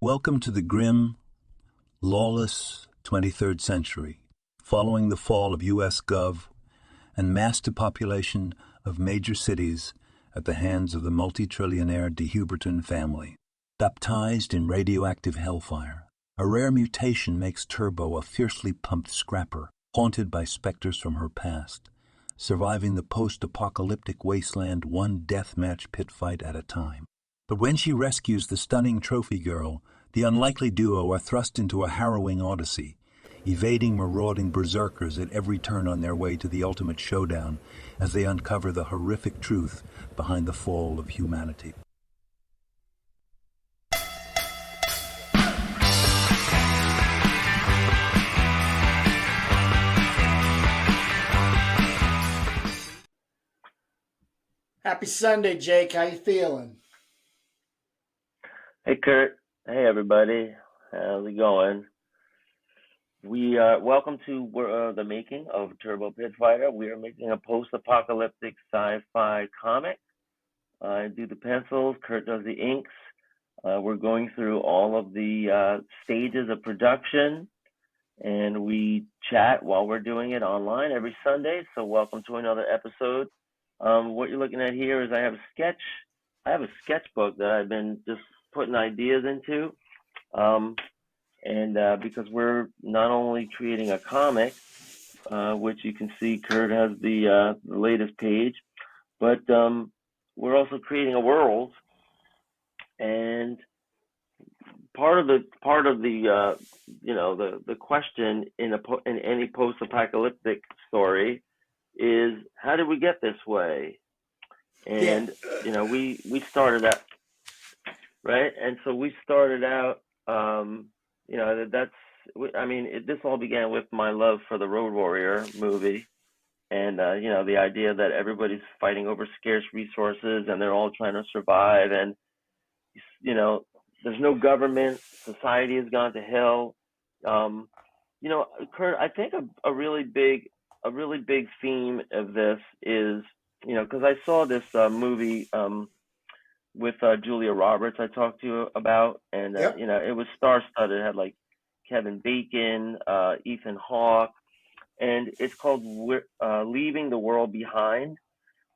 Welcome to the grim, lawless 23rd century, following the fall of USGov and mass depopulation of major cities at the hands of the multi-trillionaire DeHuberton family. Baptized in radioactive hellfire, a rare mutation makes Turbo a fiercely pumped scrapper, haunted by specters from her past, surviving the post-apocalyptic wasteland one deathmatch pit fight at a time. But when she rescues the stunning trophy girl, the unlikely duo are thrust into a harrowing odyssey, evading marauding berserkers at every turn on their way to the ultimate showdown as they uncover the horrific truth behind the fall of humanity. Happy Sunday, Jake. How you feeling? Hey, Kurt. Hey, everybody. How's it going? We are welcome to the making of Turbo Pit Fighter. We are making a post-apocalyptic sci-fi comic. I do the pencils. Kurt does the inks. We're going through all of the stages of production, and we chat while we're doing it online every Sunday. So welcome to another episode. What you're looking at here is I have a sketchbook that I've been just putting ideas into, and because we're not only creating a comic, which you can see Kurt has the latest page, but we're also creating a world. And part of the the question in any post-apocalyptic story is, how did we get this way? And we started out, right? And so we started out, this all began with my love for the Road Warrior movie, and the idea that everybody's fighting over scarce resources and they're all trying to survive, and there's no government, society has gone to hell. Kurt, I think a really big theme of this is, because I saw this movie with Julia Roberts I talked to you about, and it was star-studded. It had like Kevin Bacon, Ethan Hawke, and it's called Leaving the World Behind.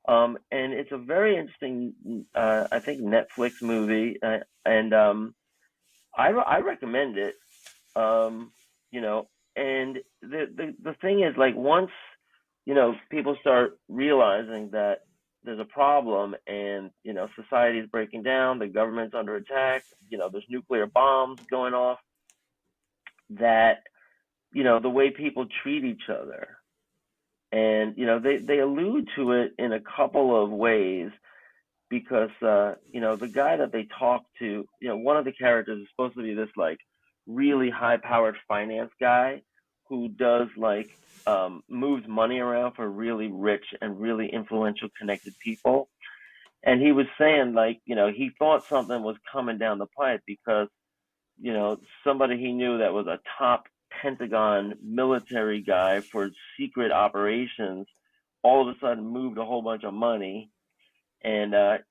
And it's a very interesting, I think, Netflix movie, and I recommend it. And the thing is, like, once people start realizing that there's a problem, and society is breaking down, the government's under attack, there's nuclear bombs going off, that the way people treat each other, and they allude to it in a couple of ways, because the guy that they talk to, one of the characters is supposed to be this like really high-powered finance guy who does moves money around for really rich and really influential connected people. And he was saying, he thought something was coming down the pipe because somebody he knew that was a top Pentagon military guy for secret operations all of a sudden moved a whole bunch of money, and the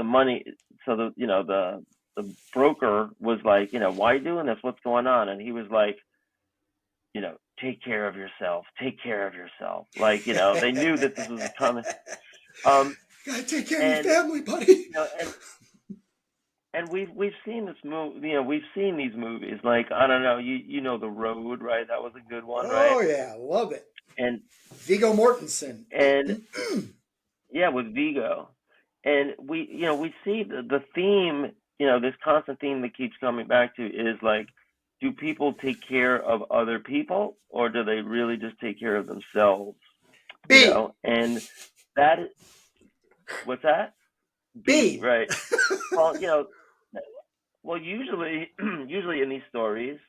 money, so the broker was like, why are you doing this, what's going on? And he was like, take care of yourself, they knew that this was coming. Gotta take care of your family, buddy. And we've seen this movie, we've seen these movies, like, I don't know, you know The Road, right? That was a good one, right? Oh yeah, love it. And Viggo Mortensen. And yeah, with Viggo. And we see the theme, this constant theme that keeps coming back to is like, do people take care of other people, or do they really just take care of themselves? And that is, what's that? B, right? Well, usually in these stories,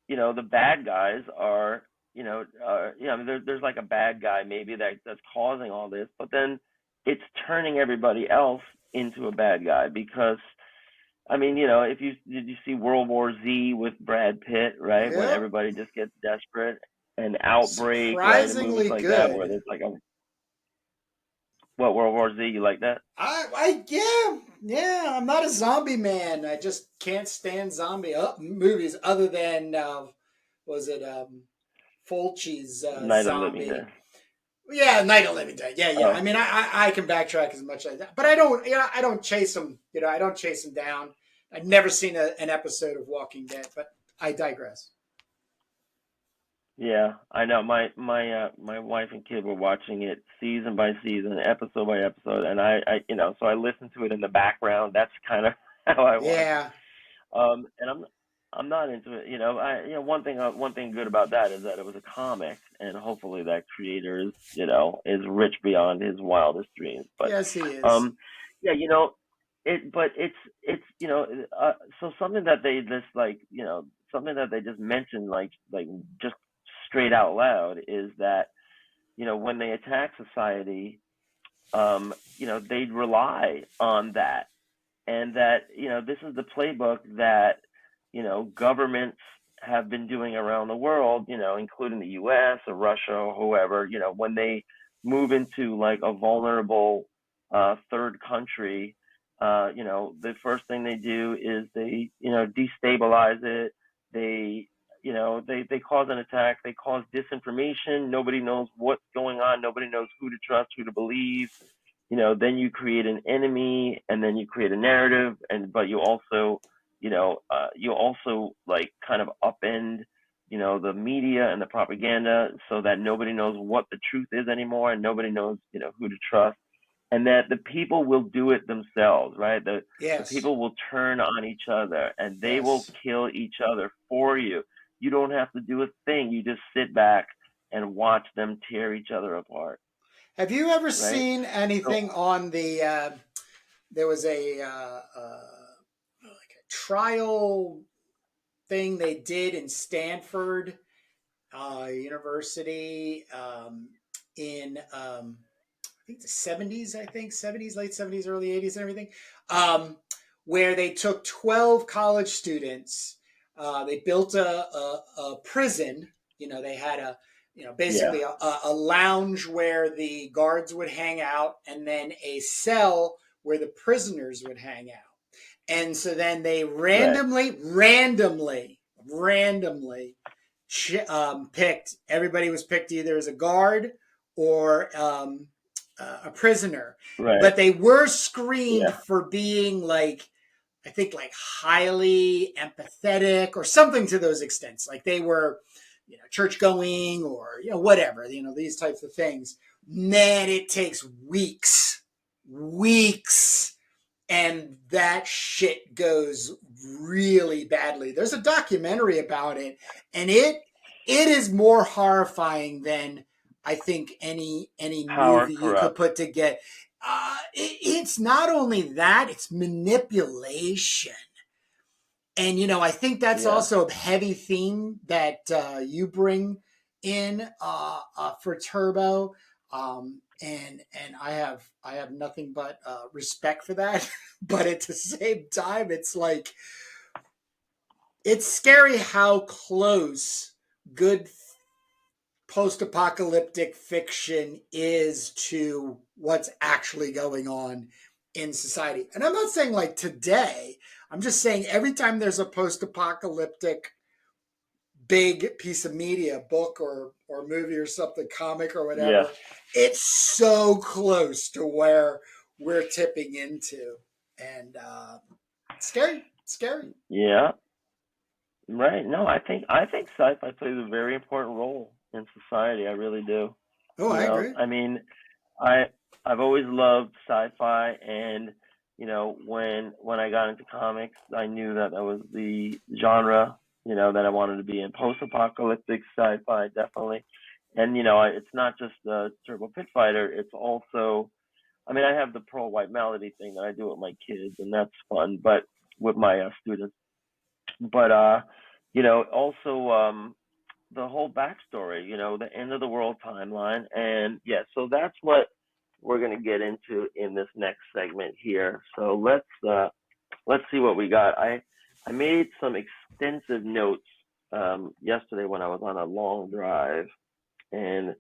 the bad guys are, there's like a bad guy maybe that's causing all this, but then it's turning everybody else into a bad guy, because, did you see World War Z with Brad Pitt, right? Yeah. When everybody just gets desperate, and Outbreak, surprisingly right? Movies like good. that, where there's like What, World War Z? You like that? Yeah. I'm not a zombie man. I just can't stand zombie movies other than was it Fulci's Night of the Living zombie? Dead. Yeah, Night of Living Dead. Yeah. I Oh, mean, I can backtrack as much as that, but I don't. I don't chase them. I don't chase them down. I've never seen an episode of Walking Dead, but I digress. yeah. I know. My wife and kid were watching it season by season, episode by episode, and so I listened to it in the background. That's kind of how I watch it. Yeah. And I'm not into it. One thing good about that is that it was a comic, and hopefully that creator is rich beyond his wildest dreams. But Yes, he is. um, yeah, it's so something that they just something that they just mentioned just straight out loud is that when they attack society, they'd rely on that, and that this is the playbook that governments have been doing around the world, including the US or Russia or whoever. When they move into like a vulnerable third country, the first thing they do is they destabilize it. They cause an attack, they cause disinformation, nobody knows what's going on, nobody knows who to trust, who to believe. Then you create an enemy, and then you create a narrative, but you also like kind of upend the media and the propaganda, so that nobody knows what the truth is anymore, and nobody knows who to trust, and that the people will do it themselves, right? The Yes. people will turn on each other, and they will Yes. kill each other for you. You don't have to do a thing, you just sit back and watch them tear each other apart, Have you ever right? seen So anything on the? There was like a trial thing they did in Stanford University in I think the 70s. I think 70s, late 70s, early 80s, and everything. Um, where they took 12 college students. They built a prison. They had yeah, basically a lounge where the guards would hang out, and then a cell where the prisoners would hang out. And so then they right, randomly picked. Everybody was picked either as a guard or a prisoner, right, but they were screened yeah, for being like, I think, like highly empathetic or something to those extents. Like they were, church going or whatever. These types of things. Man, it takes weeks, and that shit goes really badly. There's a documentary about it, and it is more horrifying than I think any power movie you could corrupts. put together. It's not only that; it's manipulation, and I think that's Yeah, also a heavy theme that you bring in for Turbo, and I have nothing but respect for that. But at the same time, it's like it's scary how close good post-apocalyptic fiction is to what's actually going on in society. And I'm not saying like today. I'm just saying every time there's a post-apocalyptic big piece of media, book or movie or something, comic or yeah, whatever, it's so close to where we're tipping into, and scary, scary. yeah. Right. No, I think sci-fi plays a very important role in society. I really do. Oh, I agree. I mean, I I've always loved sci-fi, and when I got into comics, I knew that that was the genre that I wanted to be in. Post-apocalyptic sci-fi, definitely. And it's not just the Turbo Pit Fighter. It's also, I mean, I have the Pearl White Melody thing that I do with my kids, and that's fun. But with my students, but also the whole backstory, the end of the world timeline, and yeah, so that's what we're gonna get into in this next segment here. So let's see what we got. I made some extensive notes yesterday when I was on a long drive, and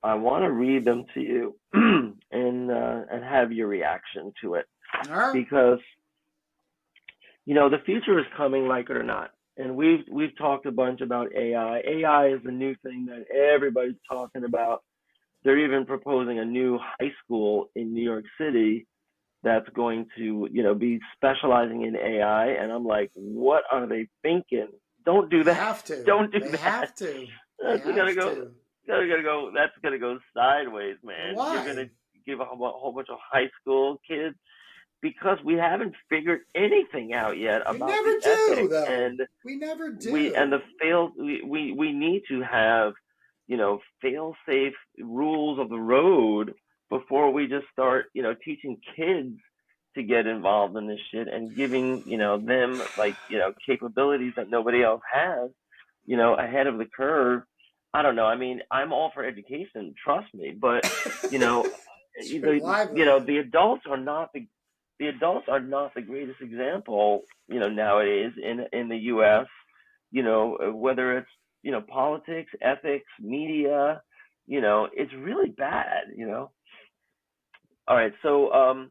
I want to read them to you and have your reaction to it, All right. because the future is coming, like it or not. And we've talked a bunch about AI. AI is the new thing that everybody's talking about. They're even proposing a new high school in New York City that's going to, be specializing in AI. And I'm like, what are they thinking? Don't do They that. have to. Don't do They that. have to. They That's gonna have go. to. Gotta go. That's gonna go sideways, man. You're gonna Why? give a whole bunch of high school kids, because we haven't figured anything out yet We about never the do, ethics, though. and We never we and do. the fail. We need to have, fail safe rules of the road before we just start, teaching kids to get involved in this shit and giving, them, like, capabilities that nobody else has, ahead of the curve. I don't know. I mean, I'm all for education, trust me, but you know, It's your livelihood. the adults are not the greatest example, nowadays in the U.S. Whether it's politics, ethics, media, it's really bad. All right, so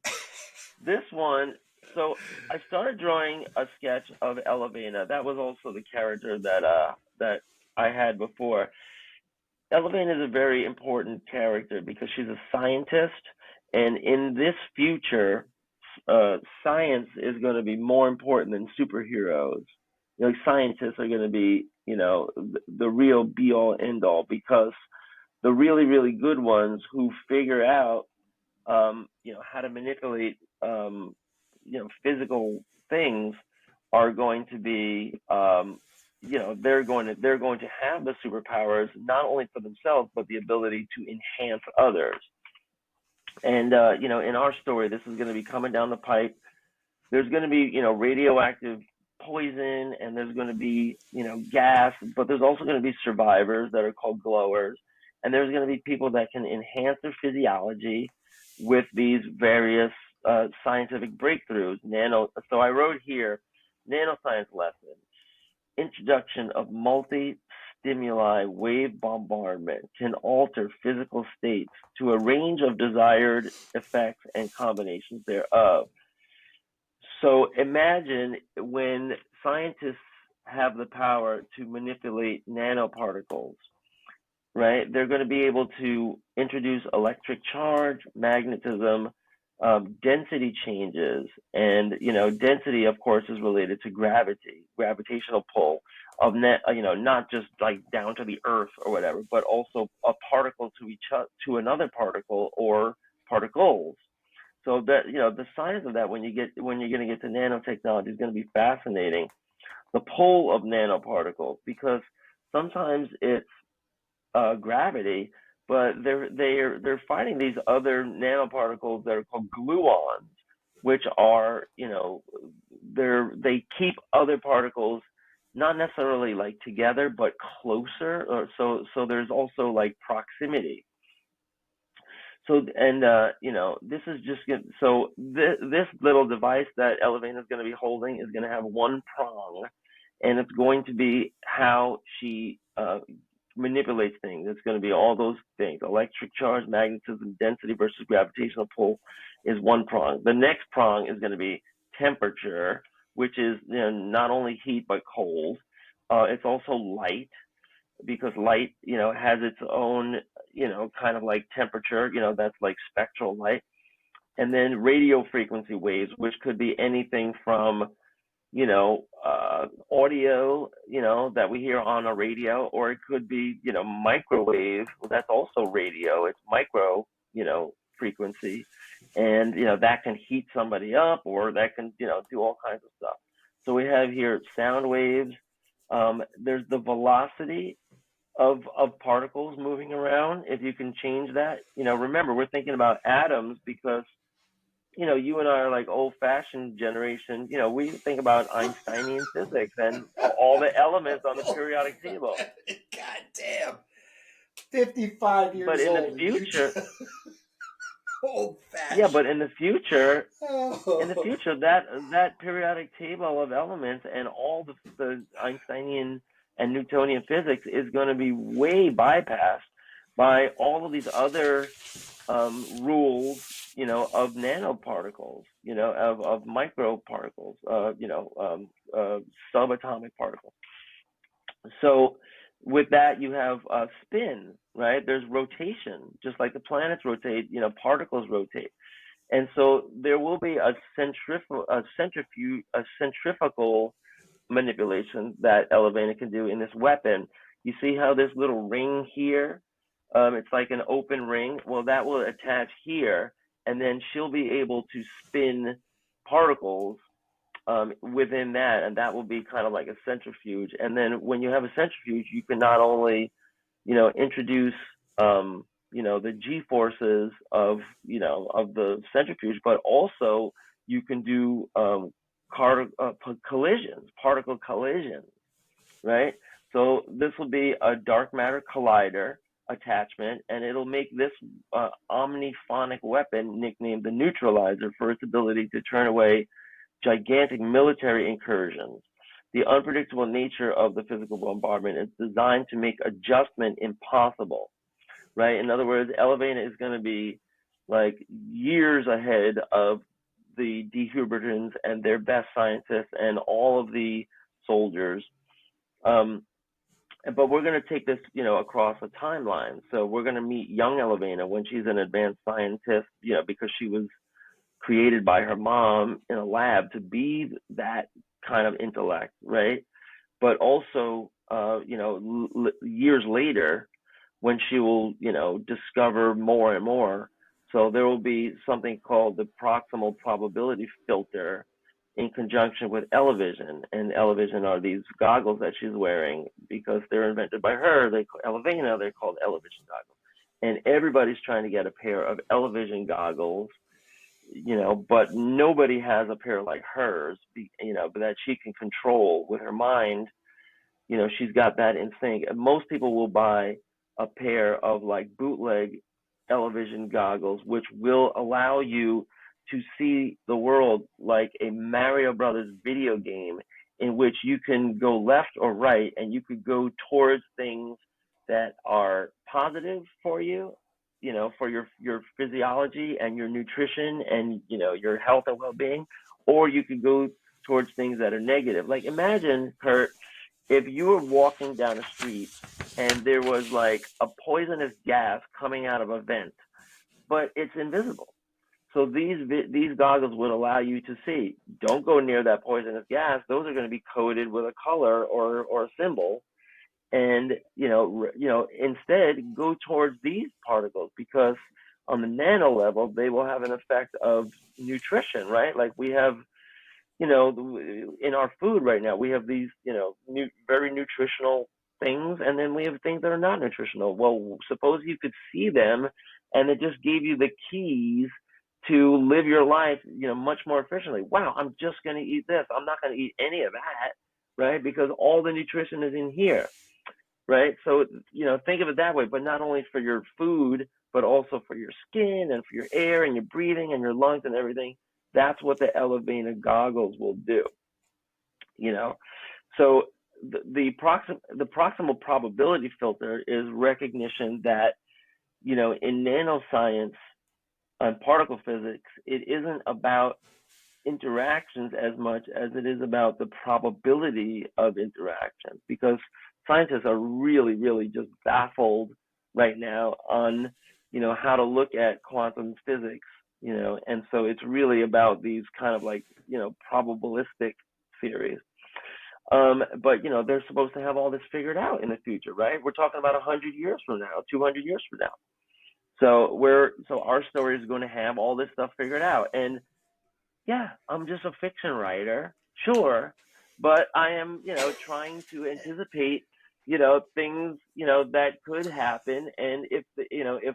this one. So I started drawing a sketch of Elevina. That was also the character that I had before. Elevina is a very important character because she's a scientist, and in this future, science is going to be more important than superheroes. Scientists are going to be, the real be all end all, because the really, really good ones who figure out, how to manipulate, physical things are going to be, they're going to have the superpowers, not only for themselves but the ability to enhance others. And in our story, this is going to be coming down the pipe. There's going to be, radioactive poison, and there's going to be, gas, but there's also going to be survivors that are called glowers, and there's going to be people that can enhance their physiology with these various scientific breakthroughs. So I wrote here, nanoscience lesson, introduction of multi-stimuli wave bombardment can alter physical states to a range of desired effects and combinations thereof. So imagine when scientists have the power to manipulate nanoparticles, right? They're going to be able to introduce electric charge, magnetism, density changes, and density, of course, is related to gravitational pull of not just like down to the earth or whatever, but also a particle to another particle or particles. So that the science of that, when you're going to get to nanotechnology, is going to be fascinating. The pull of nanoparticles, because sometimes it's gravity, but they're finding these other nanoparticles that are called gluons, which are they keep other particles not necessarily like together but closer, or so there's also like proximity. So, and this is just so this little device that Elevina is going to be holding is going to have one prong, and it's going to be how she manipulates things. It's going to be all those things: electric charge, magnetism, density versus gravitational pull is one prong. The next prong is going to be temperature, which is not only heat but cold. It's also light, because light, has its own, kind of like temperature, that's like spectral light. And then radio frequency waves, which could be anything from, audio, that we hear on a radio, or it could be, microwave. That's also radio. It's micro, frequency. And, that can heat somebody up, or that can, do all kinds of stuff. So we have here sound waves. There's the velocity of particles moving around. If you can change that, remember, we're thinking about atoms because, you and I are like old-fashioned generation. We think about Einsteinian physics and all the elements on the periodic table. God damn. 55 years But in the old. future, Old yeah, fashioned. but in the future, Oh. that periodic table of elements and all the Einsteinian and Newtonian physics is going to be way bypassed by all of these other rules, of nanoparticles, of microparticles, subatomic particles. So with that, you have spin, right? There's rotation, just like the planets rotate, particles rotate. And so there will be a centrifugal manipulation that Elevina can do in this weapon. You see how this little ring here, it's like an open ring. Well, that will attach here, and then she'll be able to spin particles within that, and that will be kind of like a centrifuge. And then when you have a centrifuge, you can not only, introduce, the G forces of, of the centrifuge, but also you can do collisions, particle collisions, right? So this will be a dark matter collider attachment, and it'll make this omni-phonic weapon nicknamed the neutralizer for its ability to turn away gigantic military incursions. The unpredictable nature of the physical bombardment is designed to make adjustment impossible, right? In other words, Elevina is going to be like years ahead of the DeHubertons and their best scientists and all of the soldiers. But we're going to take this, across a timeline. So we're going to meet young Elevina when she's an advanced scientist, because she was created by her mom in a lab to be that kind of intellect, right? But also, years later, when she will, discover more and more. So there will be something called the proximal probability filter in conjunction with Elevision. And Elevision are these goggles that she's wearing because they're invented by her. They call Elevina, they're called Elevision goggles. And everybody's trying to get a pair of Elevision goggles, but nobody has a pair like hers, but that she can control with her mind. She's got that in sync. And most people will buy a pair of like bootleg Elevision goggles, which will allow you to see the world like a Mario Brothers video game in which you can go left or right, and you could go towards things that are positive for you, for your physiology and your nutrition and, your health and well-being, or you could go towards things that are negative. Like imagine, Kurt, if you were walking down a street and there was like a poisonous gas coming out of a vent, but it's invisible. So these goggles would allow you to see, don't go near that poisonous gas. Those are going to be coded with a color or a symbol. And, instead go towards these particles, because on the nano level, they will have an effect of nutrition, right? Like we have, in our food right now, we have these, very nutritional things, and then we have things that are not nutritional. Well, suppose you could see them, and it just gave you the keys to live your life, much more efficiently. Wow, I'm just going to eat this. I'm not going to eat any of that, right? Because all the nutrition is in here, right? So, think of it that way, but not only for your food, but also for your skin and for your air and your breathing and your lungs and everything. That's what the Elevina goggles will do, So the proximal probability filter is recognition that, in nanoscience and particle physics, it isn't about interactions as much as it is about the probability of interaction, because scientists are really, really just baffled right now on, how to look at quantum physics, and so it's really about these kind of like, probabilistic theories. But, they're supposed to have all this figured out in the future, right? We're talking about 100 years from now, 200 years from now. So our story is going to have all this stuff figured out. And yeah, I'm just a fiction writer, sure, but I am, trying to anticipate, things, that could happen. And if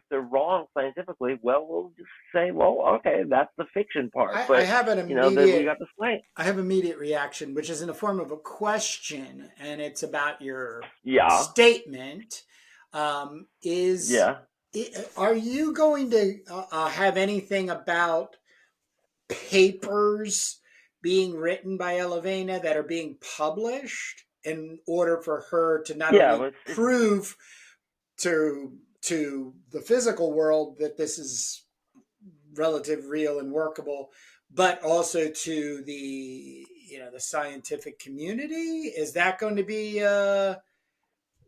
they're wrong scientifically, well, we'll just say, well, okay, that's the fiction part. But I have an then we immediate, got the science. I have immediate reaction, which is in the form of a question, and it's about your Yeah. statement. Yeah. Are you going to have anything about papers being written by Elevina that are being published in order for her to not Yeah. only prove to to the physical world that this is relative, real, and workable, but also to the the scientific community? Is that going to be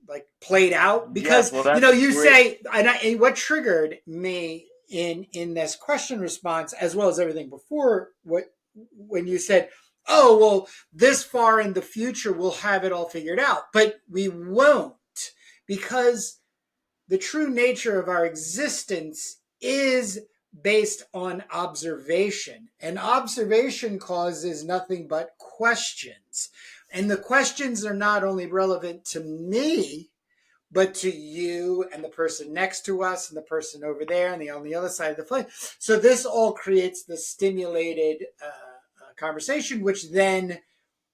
like played out? Yes, Because well, that's a you great. say, and what triggered me in this question response, as well as everything before, when you said, oh well, this far in the future we'll have it all figured out, but we won't, because the true nature of our existence is based on observation, and observation causes nothing but questions. And the questions are not only relevant to me, but to you and the person next to us and the person over there and on the other side of the plane. So this all creates the stimulated conversation, which then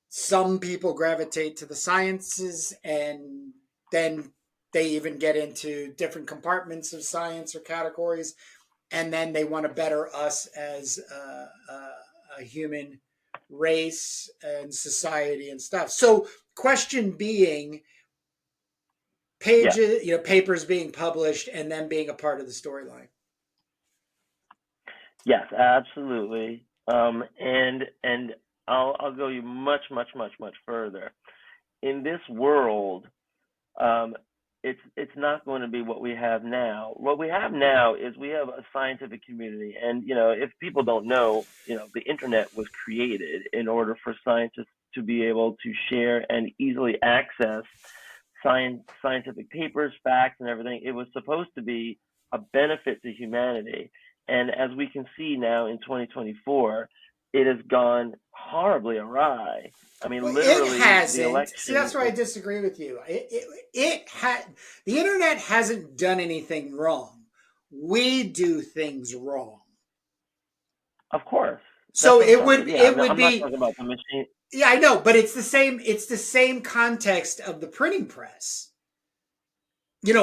some people gravitate to the sciences, and then they even get into different compartments of science or categories, and then they want to better us as a human race and society and stuff. So question being, Yes, pages, papers being published and then being a part of the storyline. yes, absolutely. And I'll go you much, much, much, much further. In this world, um, it's not going to be what we have now. What we have now is we have a scientific community, and if people don't know, the internet was created in order for scientists to be able to share and easily access scientific papers, facts, and everything. It was supposed to be a benefit to humanity, and as we can see now in 2024, it has gone horribly awry. I mean, Well, it literally, the hasn't. See, election that's where I is, disagree with you. It had the internet hasn't done anything wrong. We do things wrong. of course, that's So what I'm it talking. would Yeah, it would I'm not be talking about the machine. yeah, I know, but it's the same. It's the same context of the printing press.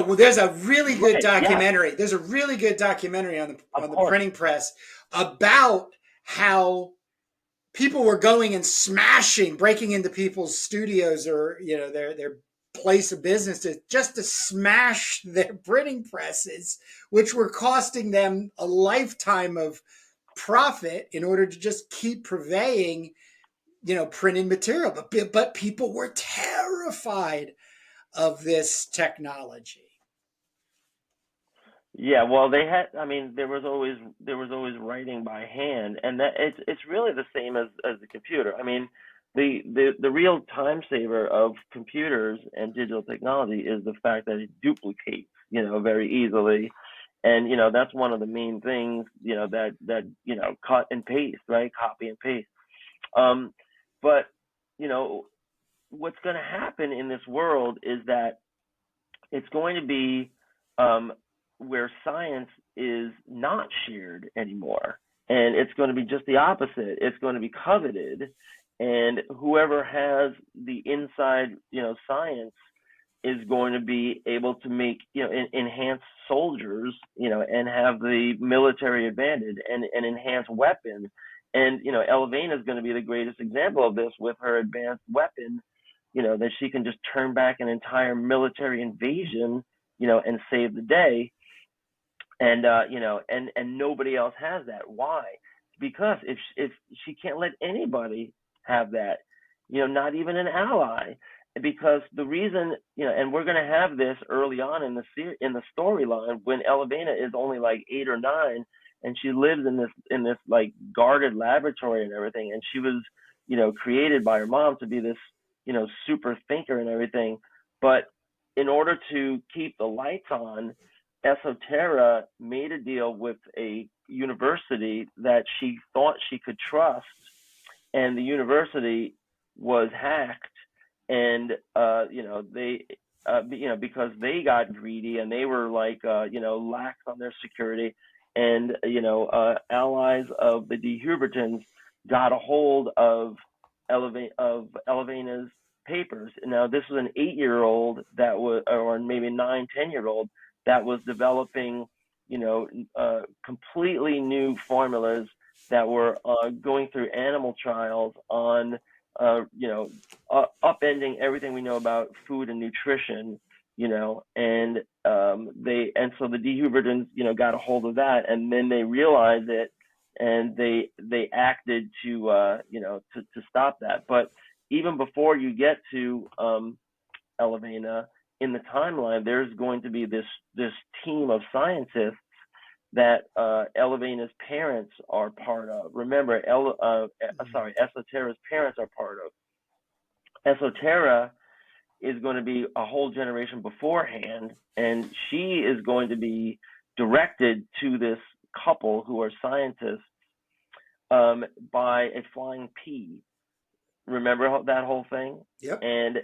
Well, there's a really good Right? Yes, documentary. There's a really good documentary of on the course. printing press about how people were going and smashing, breaking into people's studios or their place of business just to smash their printing presses, which were costing them a lifetime of profit in order to just keep purveying printing material. But people were terrified of this technology. Yeah, well, they had. I mean, there was always writing by hand, and that it's really the same as the computer. I mean, the real time saver of computers and digital technology is the fact that it duplicates, very easily, and that's one of the main things, that cut and paste, right? Copy and paste. Um, but you know, what's going to happen in this world is that it's going to be um, where science is not shared anymore, and it's going to be just the opposite. It's going to be coveted, and whoever has the inside, science is going to be able to make, enhance soldiers, and have the military advantage and enhance weapons. And Elevina is going to be the greatest example of this with her advanced weapon, that she can just turn back an entire military invasion, and save the day. And and nobody else has that. Why? Because if she can't let anybody have that, not even an ally. Because the reason, and we're going to have this early on in the storyline when Elevina is only like 8 or 9, and she lives in this like guarded laboratory and everything, and she was, created by her mom to be this, super thinker and everything. But in order to keep the lights on, Esoterra made a deal with a university that she thought she could trust, and the university was hacked, and they because they got greedy and they were like lax on their security, and allies of the DeHubertons got a hold of Elevina's papers. Now this was an 8-year-old that was, or maybe 9, 10-year-old that was developing completely new formulas that were going through animal trials on upending everything we know about food and nutrition, and so the DeHubertons, got a hold of that, and then they realized it, and they acted to stop that. But even before you get to Elevina, in the timeline, there's going to be this team of scientists that Elevina's parents are part of. Remember, Esoterra's parents are part of. Esoterra is going to be a whole generation beforehand, and she is going to be directed to this couple who are scientists by a flying pea. Remember that whole thing? Yep. And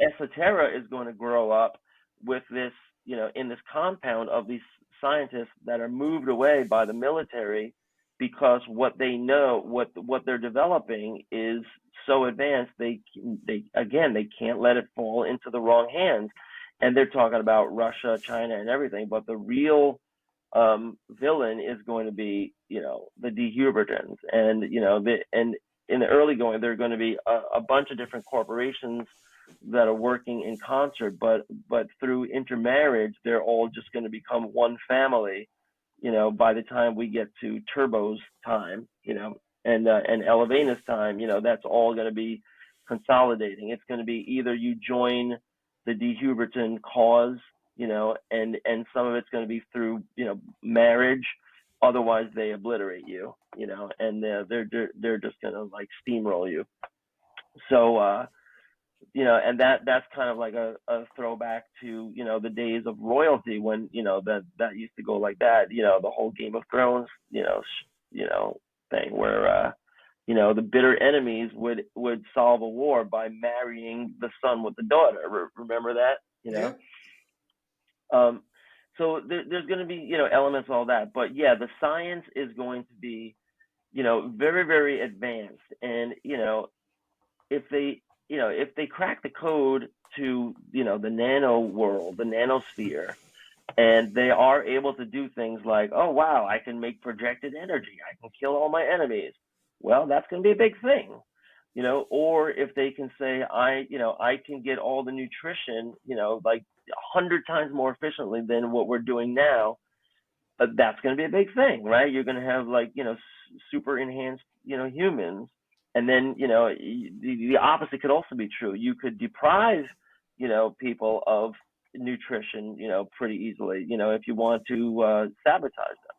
Esoterra is going to grow up with this, in this compound of these scientists that are moved away by the military because what they know, what they're developing is so advanced, they can't let it fall into the wrong hands. And they're talking about Russia, China, and everything, but the real villain is going to be, the de-Hubertons. And, and in the early going, there are going to be a bunch of different corporations that are working in concert, but through intermarriage, they're all just going to become one family, by the time we get to Turbo's time, and Elevena's time, that's all going to be consolidating. It's going to be either you join the de-Huberton cause, and some of it's going to be through, marriage. Otherwise, they obliterate you, and they're just going to like steamroll you. So, and that's kind of like a throwback to, the days of royalty when, that used to go like that, the whole Game of Thrones, thing where, the bitter enemies would solve a war by marrying the son with the daughter. Remember that, Yeah. So there's going to be, elements of all that. But yeah, the science is going to be, very, very advanced. And, if they crack the code to, the nano world, the nanosphere, and they are able to do things like, oh, wow, I can make projected energy. I can kill all my enemies. Well, that's going to be a big thing, or if they can say, I can get all the nutrition, like 100 times more efficiently than what we're doing now, that's going to be a big thing, right? You're going to have like, super enhanced, humans. And then, the opposite could also be true. You could deprive, people of nutrition, pretty easily, if you want to sabotage them.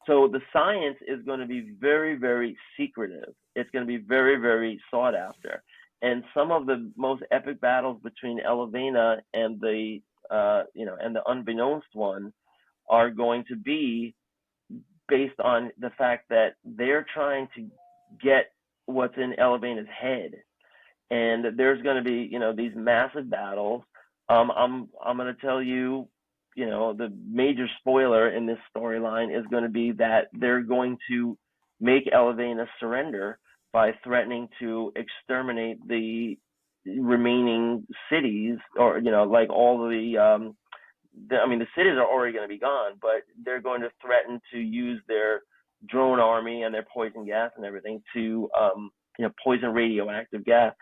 So the science is going to be very, very secretive. It's going to be very, very sought after. And some of the most epic battles between Elevina and the, and the unbeknownst one are going to be based on the fact that they're trying to get what's in Elevena's head, and there's going to be, these massive battles. I'm going to tell you, the major spoiler in this storyline is going to be that they're going to make Elevena surrender by threatening to exterminate the remaining cities, or like all of the cities are already going to be gone, but they're going to threaten to use their drone army and their poison gas and everything to, poison radioactive gas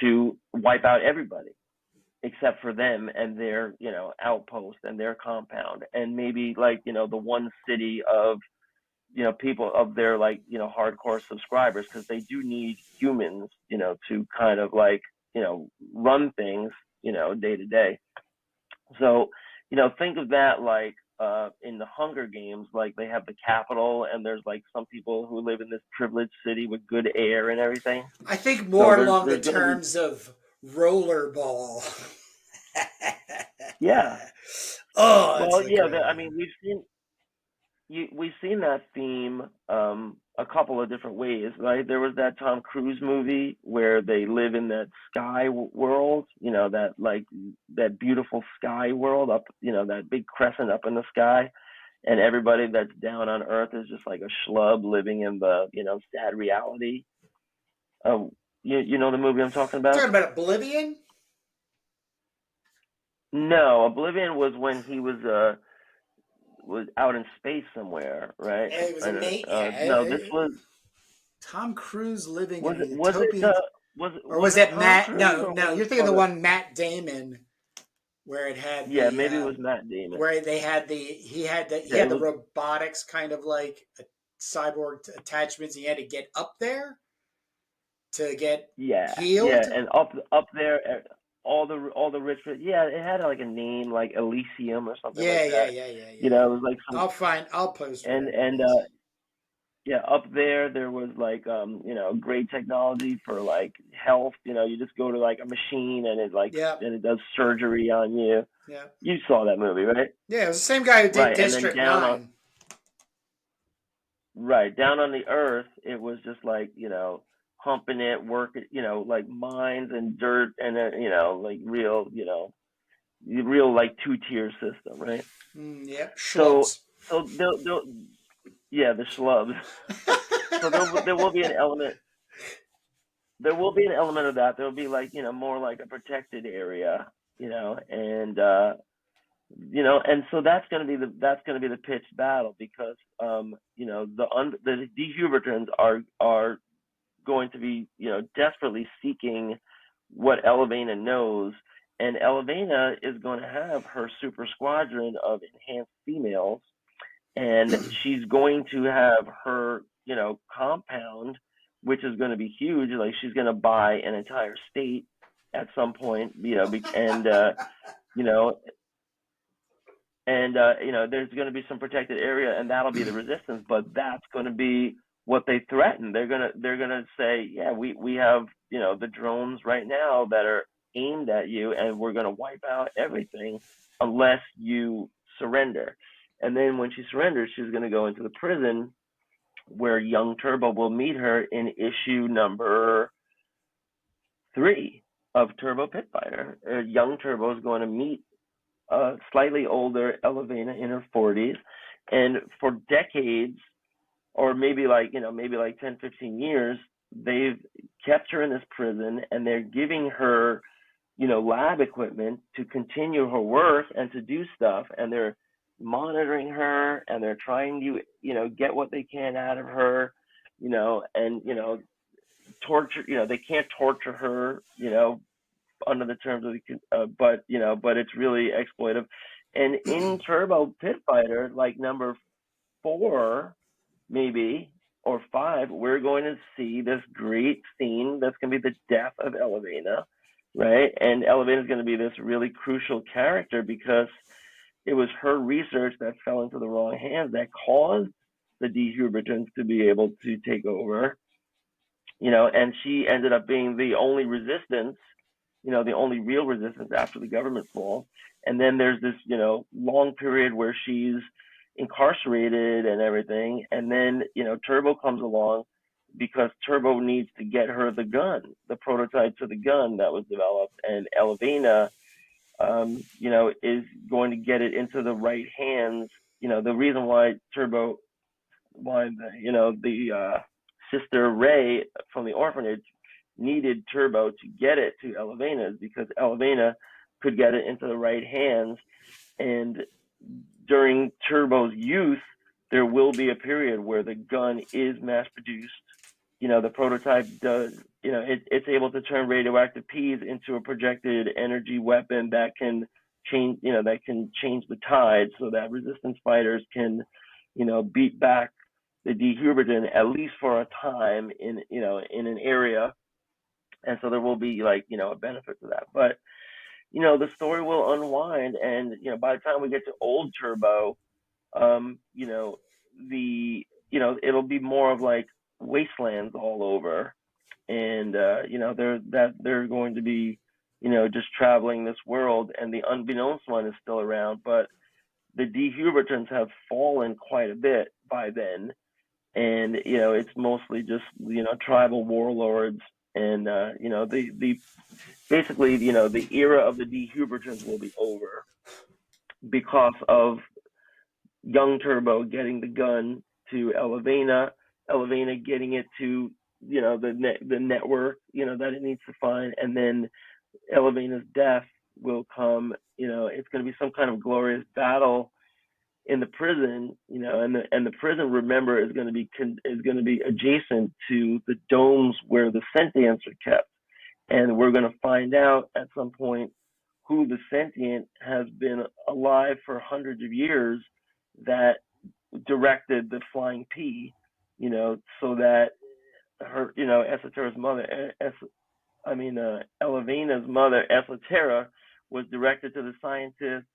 to wipe out everybody except for them and their, outpost and their compound, and maybe like, the one city of, people of their like, hardcore subscribers, because they do need humans, to kind of like, run things, day to day. So, think of that like in the Hunger Games, like they have the capital and there's like some people who live in this privileged city with good air and everything. I think more So along the there's gonna be, terms of rollerball. yeah. Oh, Well, that's yeah. great. We've seen that theme a couple of different ways, right? There was that Tom Cruise movie where they live in that sky world, that like that beautiful sky world up, that big crescent up in the sky, and everybody that's down on Earth is just like a schlub living in the, sad reality. You know the movie I'm talking You're about? talking about Oblivion? No, Oblivion was when he was out in space somewhere, right? It was a mate. No, this was Tom Cruise living in was a it was it utopian. Or was it it Tom Matt? Cruise No, or no, was you're it thinking of the one Matt Damon. where it had maybe it was Matt Damon. where he had the robotics kind of like cyborg attachments. He had to get up there to get healed. And up there, all the rich, it had like a name like Elysium or something like that. Yeah. You know, it was like I'll post it. And up there was like great technology for like health. You know, you just go to like a machine and it does surgery on you. Yeah. You saw that movie, right? Yeah, it was the same guy who did District 9. Down on the earth, it was just like, humping it, working, like mines and dirt and, like real like two-tier system, right? Yep, schlubs. So they'll the schlubs. So there will be an element. There will be an element of that. There'll be like, more like a protected area, and and so that's going to be the pitched battle because the de-Hubertons are going to be desperately seeking what Elevina knows, and Elevina is going to have her super squadron of enhanced females, and she's going to have her compound, which is going to be huge. Like she's going to buy an entire state at some point, and there's going to be some protected area, and that'll be the resistance. But that's going to be what they threaten. They're gonna say, yeah, we have the drones right now that are aimed at you, and we're going to wipe out everything unless you surrender. And then when she surrenders, she's going to go into the prison where young Turbo will meet her in issue number 3 of Turbo Pit Fighter. Young Turbo is going to meet slightly older Elevina in her 40s, and for decades, or maybe like 10, 15 years, they've kept her in this prison, and they're giving her lab equipment to continue her work and to do stuff, and they're monitoring her, and they're trying to get what they can out of her, and torture. They can't torture her, under the terms of the but it's really exploitive. And in Turbo Pit Fighter, like number 4 maybe or 5, we're going to see this great scene that's going to be the death of Elevina, right? And Elevina is going to be this really crucial character because it was her research that fell into the wrong hands that caused the de-Hubertons to be able to take over, and she ended up being the only resistance, the only real resistance after the government fall. And then there's this, long period where she's incarcerated and everything. And then, Turbo comes along because Turbo needs to get her the gun, the prototype to the gun that was developed. And Elevina, is going to get it into the right hands. The reason why the sister Ray from the orphanage needed Turbo to get it to Elevina is because Elevina could get it into the right hands. And during Turbo's youth, there will be a period where the gun is mass produced. The prototype does, it's able to turn radioactive peas into a projected energy weapon that can change, the tide so that resistance fighters can, beat back the de-Huberton at least for a time in an area. And so there will be a benefit to that. But, the story will unwind, and, by the time we get to old Turbo, it'll be more of like wastelands all over. And, they're going to be, just traveling this world, and the unbeknownst one is still around, but the de-Hubertons have fallen quite a bit by then. And, it's mostly just, tribal warlords. And, basically, the era of the de-Hubertons will be over because of young Turbo getting the gun to Elevina getting it to, the network, that it needs to find. And then Elevina's death will come, it's going to be some kind of glorious battle in the prison, and the prison, remember, is going to be adjacent to the domes where the sentients are kept, and we're going to find out at some point who the sentient has been alive for hundreds of years that directed the flying P, so that her, Esoterra's mother, Elevina's mother, Esoterra, was directed to the scientist.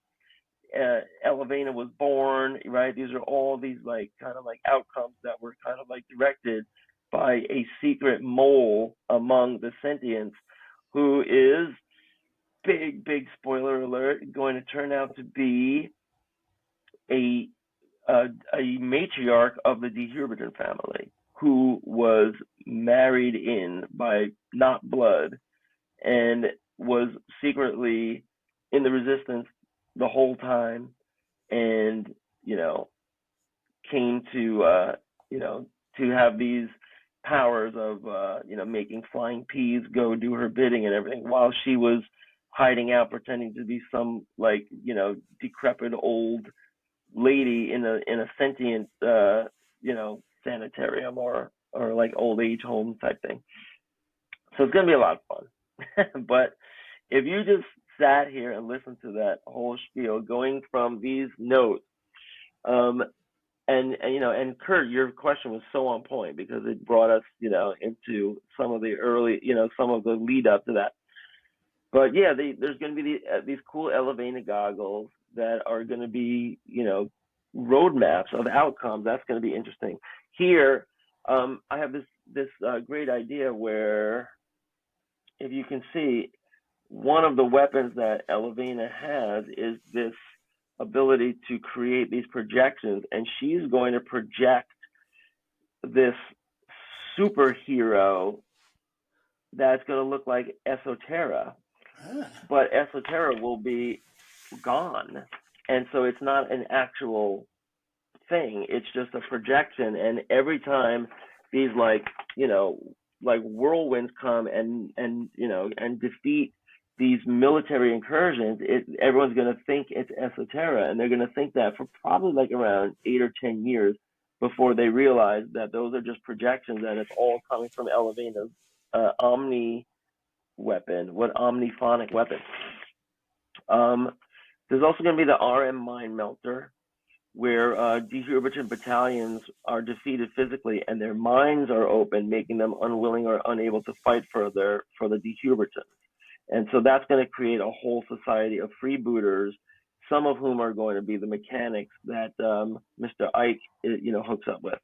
Elevina was born, right? These are all these kind of outcomes that were kind of directed by a secret mole among the sentients, who is, big spoiler alert, going to turn out to be a matriarch of the DeHuberton family, who was married in by not blood and was secretly in the resistance the whole time, and came to to have these powers of making flying peas go do her bidding and everything, while she was hiding out pretending to be some decrepit old lady in a sentient sanitarium or old age home type thing. So it's gonna be a lot of fun. But if you just sat here and listened to that whole spiel, going from these notes, and Kurt, your question was so on point, because it brought us into some of the early, some of the lead up to that. But yeah, there's going to be these cool Elevina goggles that are going to be roadmaps of outcomes. That's going to be interesting. Here, I have this great idea where, if you can see, one of the weapons that Elevina has is this ability to create these projections, and she's going to project this superhero that's going to look like Esoterra, but Esoterra will be gone, and so it's not an actual thing, it's just a projection. And every time these whirlwinds come and defeat these military incursions, everyone's going to think it's Esoterra, and they're going to think that for probably around 8 or 10 years before they realize that those are just projections, and it's all coming from Elevina's omni-phonic weapon. There's also going to be the RM Mind Melter, where de-Huberton battalions are defeated physically and their minds are open, making them unwilling or unable to fight for the de-Hubertons. And so that's going to create a whole society of freebooters, some of whom are going to be the mechanics that Mr. Ike hooks up with.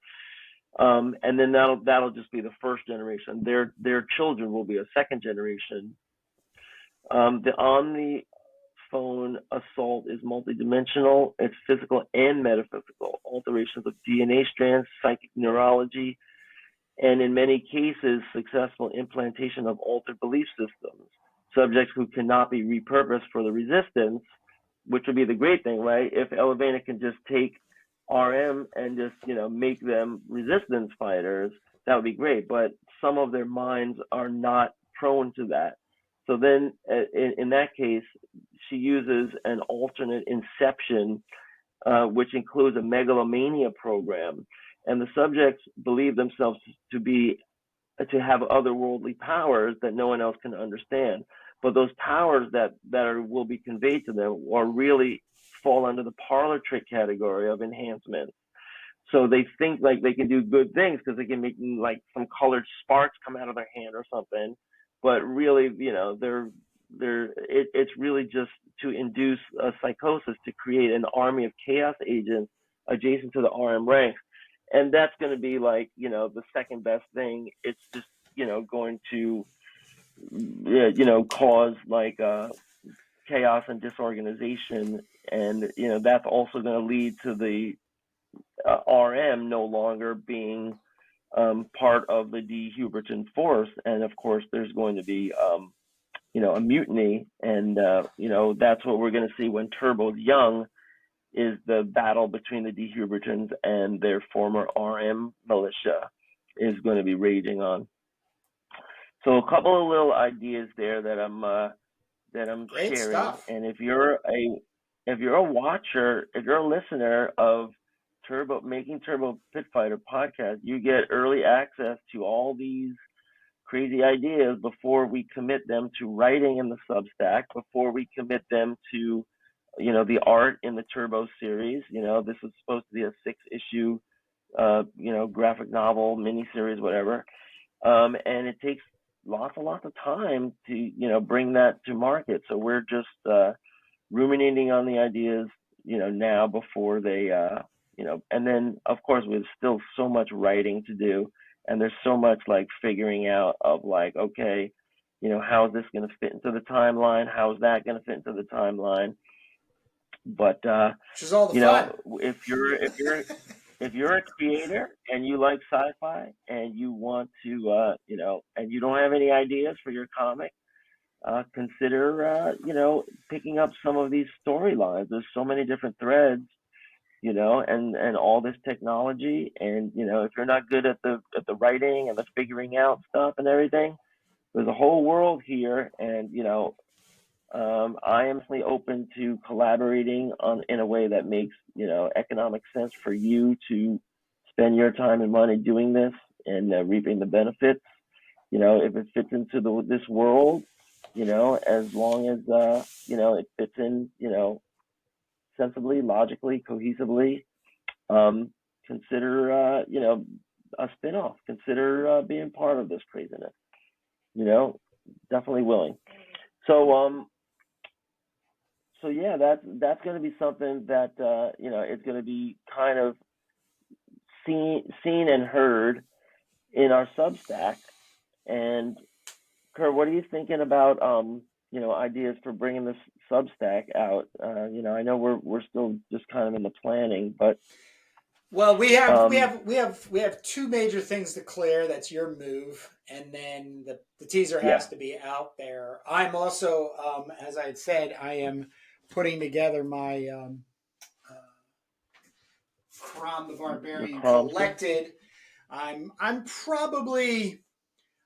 And then that'll just be the first generation. Their children will be a second generation. The omni-phone assault is multidimensional. It's physical and metaphysical. Alterations of DNA strands, psychic neurology, and in many cases, successful implantation of altered belief systems. Subjects who cannot be repurposed for the resistance, which would be the great thing, right? If Elevina can just take RM and just make them resistance fighters, that would be great. But some of their minds are not prone to that. So then, in that case, she uses an alternate inception, which includes a megalomania program, and the subjects believe themselves to have otherworldly powers that no one else can understand. But those powers that will be conveyed to them are really fall under the parlor trick category of enhancement. So they think they can do good things because they can make some colored sparks come out of their hand or something. But really, it's really just to induce a psychosis, to create an army of chaos agents adjacent to the RM ranks. And that's going to be the second best thing. It's just, going to, cause chaos and disorganization. And, that's also going to lead to the RM no longer being part of the de-Huberton force. And of course, there's going to be, a mutiny. And, that's what we're going to see when Turbo's young, is the battle between the de-Hubertons and their former RM militia is going to be raging on. So a couple of little ideas there that I'm Great sharing. stuff. And if you're a watcher, if you're a listener of Making Turbo Pit Fighter podcast, you get early access to all these crazy ideas before we commit them to writing in the Substack, before we commit them to, the art in the Turbo series. This is supposed to be a 6-issue, graphic novel, miniseries, whatever. And it takes lots of time to, bring that to market. So we're just ruminating on the ideas, now before they, and then of course there's still so much writing to do, and there's so much like figuring out of like, okay, how is this going to fit into the timeline? How is that going to fit into the timeline? But which is all the fun. if you're a creator and you like sci-fi and you want to, and you don't have any ideas for your comic, consider, picking up some of these storylines. There's so many different threads, and all this technology. And, if you're not good at the writing and the figuring out stuff and everything, there's a whole world here. And, I am definitely open to collaborating in a way that makes, economic sense for you to spend your time and money doing this and reaping the benefits. If it fits into this world, as long as, it fits in, sensibly, logically, cohesively, consider, a spinoff. Consider being part of this craziness. Definitely willing. So yeah, that's going to be something that it's going to be kind of seen and heard in our Substack. And Kurt, what are you thinking about ideas for bringing this Substack out? I know we're still just kind of in the planning, but well, we have two major things to clear. That's your move, and then the teaser has to be out there. I'm also, as I had said, I am putting together my Crom the Barbarian Collected. I'm probably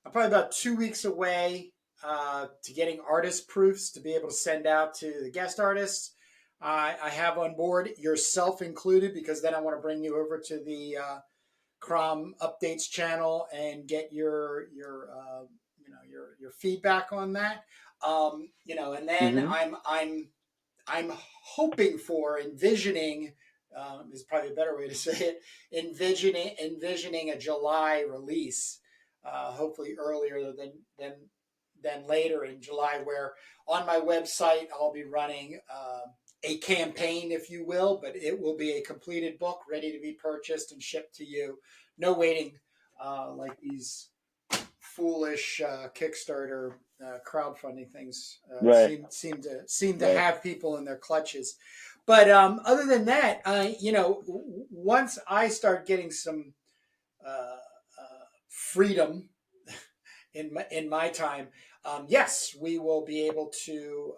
about 2 weeks away to getting artist proofs to be able to send out to the guest artists. I have on board, yourself included, because then I want to bring you over to the Crom Updates channel and get your feedback on that. And then I'm hoping for envisioning. Is probably a better way to say it. Envisioning a July release, hopefully earlier than later in July, where on my website I'll be running a campaign, if you will, but it will be a completed book ready to be purchased and shipped to you. No waiting, like these foolish Kickstarter crowdfunding things seem to have people in their clutches. But other than that, once I start getting some freedom in my time, yes, we will be able to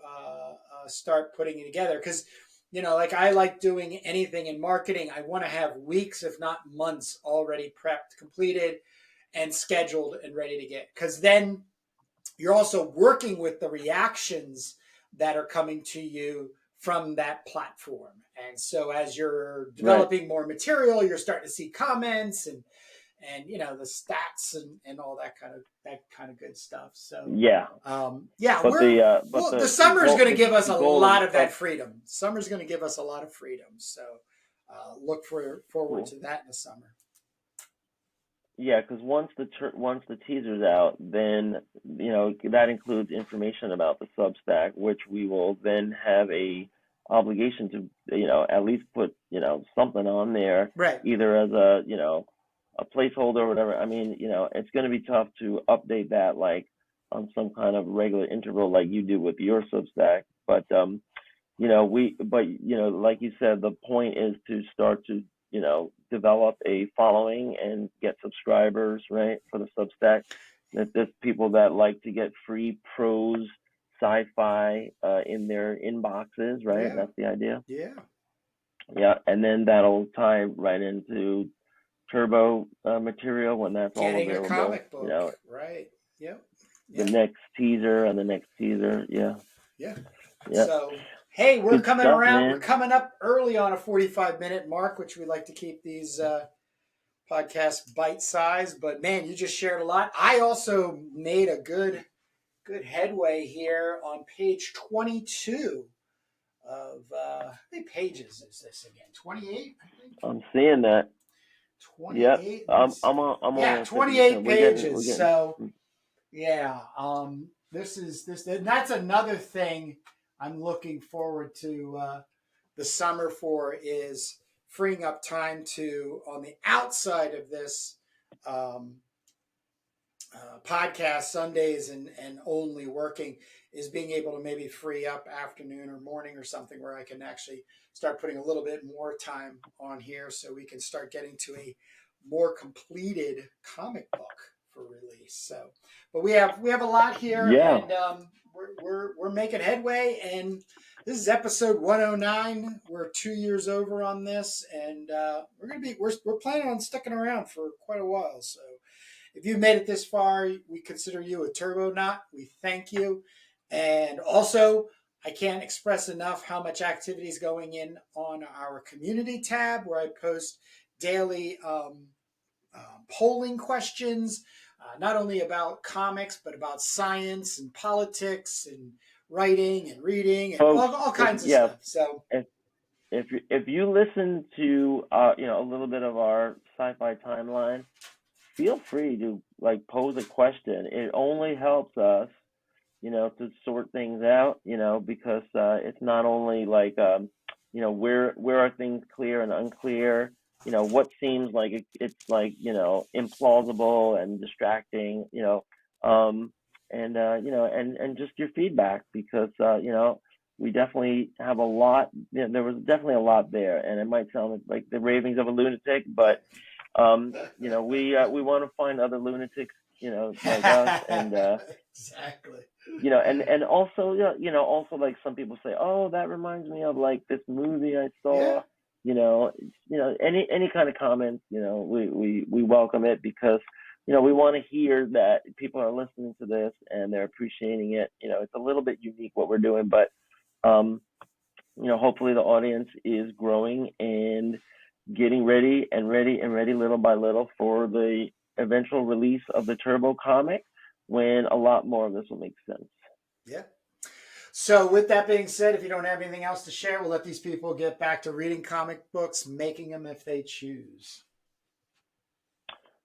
start putting it together. Because, like I like doing anything in marketing, I want to have weeks, if not months, already prepped, completed, and scheduled and ready to get. Because then you're also working with the reactions that are coming to you from that platform. And so as you're developing more material, you're starting to see comments and the stats and all that kind of good stuff. So the summer's going to give us a lot of that freedom. Summer's going to give us a lot of freedom. So look forward to that in the summer. Yeah, because once the teaser's out, then that includes information about the Substack, which we will then have a obligation to at least put something on there, right? Either as a placeholder or whatever. I mean, it's going to be tough to update that like on some kind of regular interval like you do with your Substack, but like you said, the point is to start to develop a following and get subscribers, right, for the Substack. There's people that like to get free prose sci-fi in their inboxes, right? Yeah. That's the idea. Yeah, and then that'll tie right into Turbo material when that's getting all available. A comic book, right? Yep. The next teaser and the next teaser, yeah. So, hey, we're coming around. Man. We're coming up early on a 45-minute mark, which we like to keep these podcast bite size, but man, you just shared a lot. I also made a good headway here on page 22 of how many pages is this again? 28, I think. I'm seeing that. 28. Yep. I'm on 28 pages. We're getting, so yeah, this is this, and that's another thing I'm looking forward to the summer for, is freeing up time to, on the outside of this podcast Sundays and only working, is being able to maybe free up afternoon or morning or something where I can actually start putting a little bit more time on here, so we can start getting to a more completed comic book for release. So, but we have a lot here, and we're making headway, and this is episode 109. We're 2 years over on this, and we're planning on sticking around for quite a while. So if you've made it this far, we consider you a turbonaut. We thank you. And also, I can't express enough how much activity is going in on our community tab, where I post daily polling questions, not only about comics, but about science and politics and writing and reading and all kinds of stuff. So if you listen to a little bit of our sci-fi timeline, feel free to pose a question. It only helps us, to sort things out, because it's not only where are things clear and unclear, what seems like it's implausible and distracting, and just your feedback, because we definitely have a lot. There was definitely a lot there, and it might sound like the ravings of a lunatic, but we want to find other lunatics, like us, and exactly. And also, also some people say, oh, that reminds me of this movie I saw. Any kind of comments, we welcome it, because we want to hear that people are listening to this and they're appreciating it. It's a little bit unique what we're doing, but hopefully the audience is growing and getting ready little by little for the eventual release of the Turbo comic, when a lot more of this will make sense. Yeah. So with that being said, if you don't have anything else to share, we'll let these people get back to reading comic books, making them if they choose.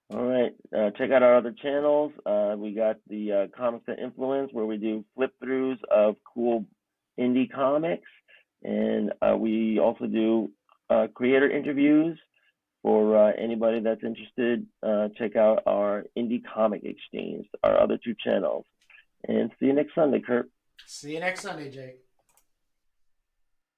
All right. Check out our other channels. We got the Comics That Influence, where we do flip-throughs of cool indie comics. And we also do creator interviews. For anybody that's interested, check out our Indie Comic Exchange, our other two channels. And see you next Sunday, Kurt. See you next Sunday, Jake.